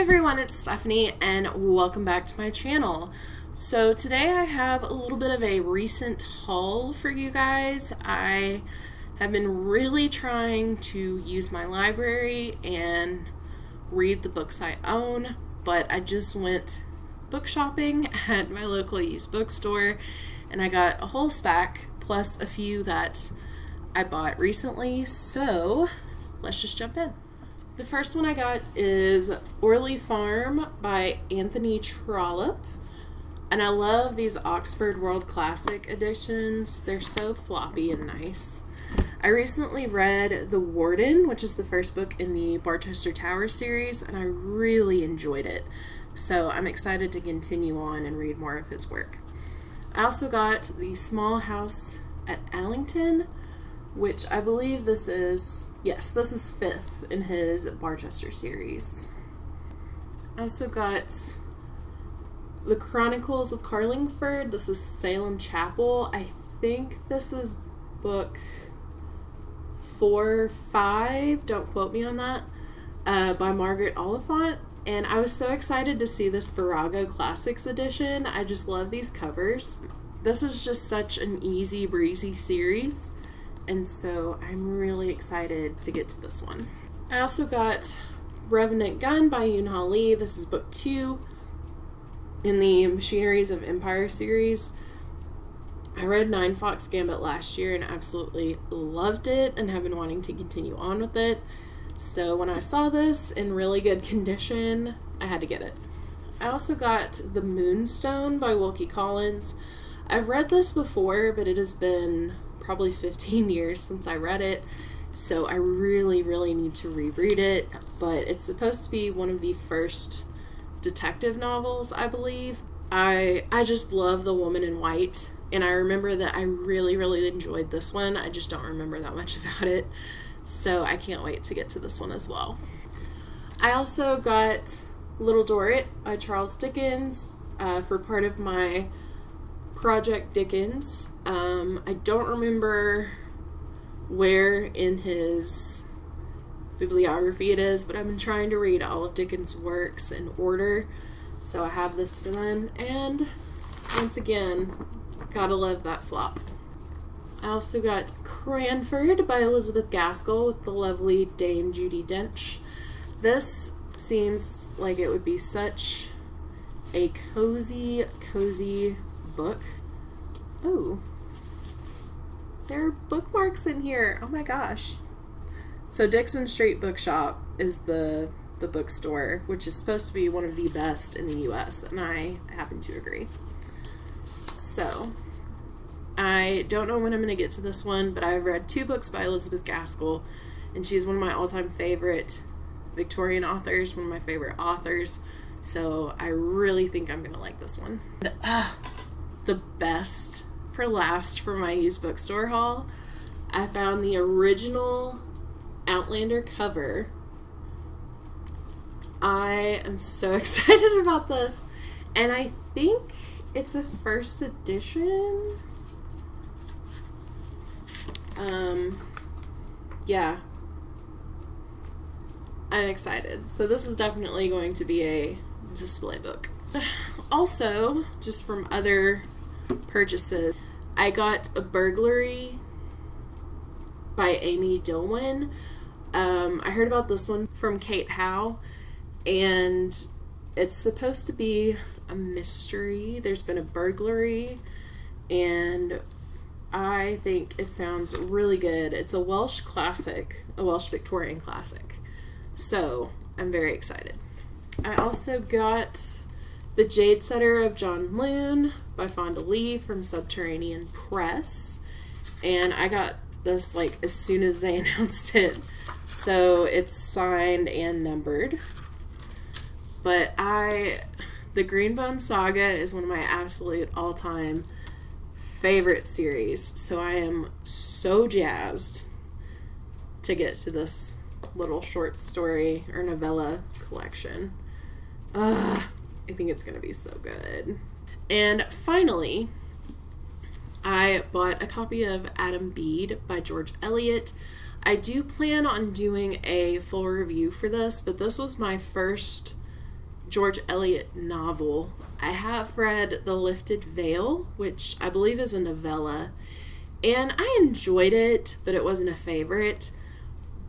everyone, it's Stephanie and welcome back to my channel. So today I have a little bit of a recent haul for you guys. I have been really trying to use my library and read the books I own, but I just went book shopping at my local used bookstore and I got a whole stack plus a few that I bought recently, so let's just jump in. The first one I got is Orley Farm by Anthony Trollope, and I love these Oxford World Classic editions. They're so floppy and nice. I recently read The Warden, which is the first book in the Barchester Tower series, and I really enjoyed it. So I'm excited to continue on and read more of his work. I also got The Small House at Allington, which I believe this is, yes, this is 5th in his Barchester series. I also got The Chronicles of Carlingford. This is Salem Chapel. I think this is book 4 or 5, don't quote me on that, by Margaret Oliphant. And I was so excited to see this Virago Classics edition. I just love these covers. This is just such an easy breezy series, and so I'm really excited to get to this one. I also got Revenant Gun by Yoon-Ha Lee. This is book 2 in the Machineries of Empire series. I read Ninefox Gambit last year and absolutely loved it and have been wanting to continue on with it. So when I saw this in really good condition, I had to get it. I also got The Moonstone by Wilkie Collins. I've read this before, but it has been probably 15 years since I read it, so I really need to reread it. But it's supposed to be one of the first detective novels, I believe. I just love The Woman in White, and I remember that I really enjoyed this one. I just don't remember that much about it, so I can't wait to get to this one as well. I also got Little Dorritt by Charles Dickens for part of my Project Dickens. I don't remember where in his bibliography it is, but I've been trying to read all of Dickens' works in order, so I have this done, and once again, gotta love that flop. I also got Cranford by Elizabeth Gaskell with the lovely Dame Judi Dench. This seems like it would be such a cozy book. Oh, there are bookmarks in here. Oh my gosh. So Dixon Street Bookshop is the bookstore, which is supposed to be one of the best in the US, and I happen to agree. So I don't know when I'm going to get to this one, but I've read 2 books by Elizabeth Gaskell, and she's one of my all-time favorite Victorian authors, one of my favorite authors, so I really think I'm going to like this one. The best for last for my used bookstore haul, I found the original Outlander cover. I am so excited about this, and I think it's a first edition. Yeah, I'm excited. So this is definitely going to be a display book. Also, just from other purchases, I got a Burglary by Amy Dillwyn. I heard about this one from Kate Howe, and it's supposed to be a mystery. There's been a burglary, and I think it sounds really good. It's a Welsh classic, a Welsh Victorian classic, so I'm very excited. I also got The Jade Setter of Janloon by Fonda Lee from Subterranean Press, and I got this like as soon as they announced it, so it's signed and numbered. But the Greenbone Saga is one of my absolute all-time favorite series, so I am so jazzed to get to this little short story or novella collection. I think it's gonna be so good. And finally, I bought a copy of Adam Bede by George Eliot. I do plan on doing a full review for this, but this was my first George Eliot novel. I have read The Lifted Veil, which I believe is a novella, and I enjoyed it, but it wasn't a favorite.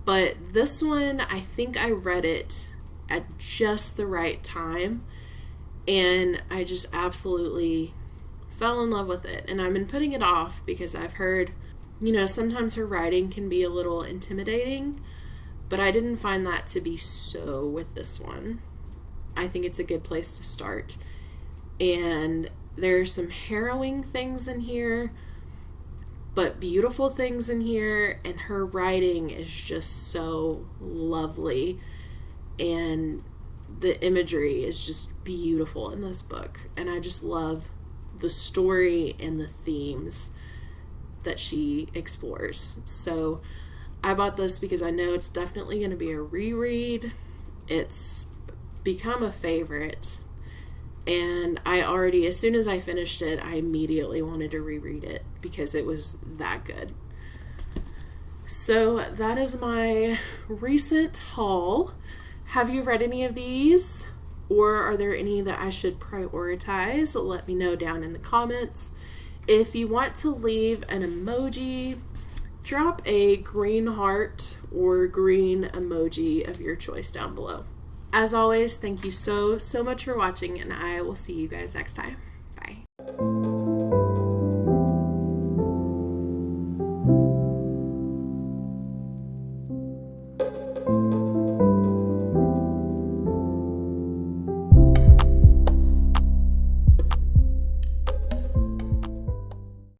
But this one, I think I read it at just the right time, and I just absolutely fell in love with it. And I've been putting it off because I've heard, sometimes her writing can be a little intimidating, but I didn't find that to be so with this one. I think it's a good place to start. And there's some harrowing things in here, but beautiful things in here, and her writing is just so lovely, and the imagery is just beautiful in this book, and I just love the story and the themes that she explores. So I bought this because I know it's definitely going to be a reread. It's become a favorite, and I already, as soon as I finished it, I immediately wanted to reread it because it was that good. So that is my recent haul. Have you read any of these, or are there any that I should prioritize? Let me know down in the comments. If you want to leave an emoji, drop a green heart or green emoji of your choice down below. As always, thank you so much for watching, and I will see you guys next time.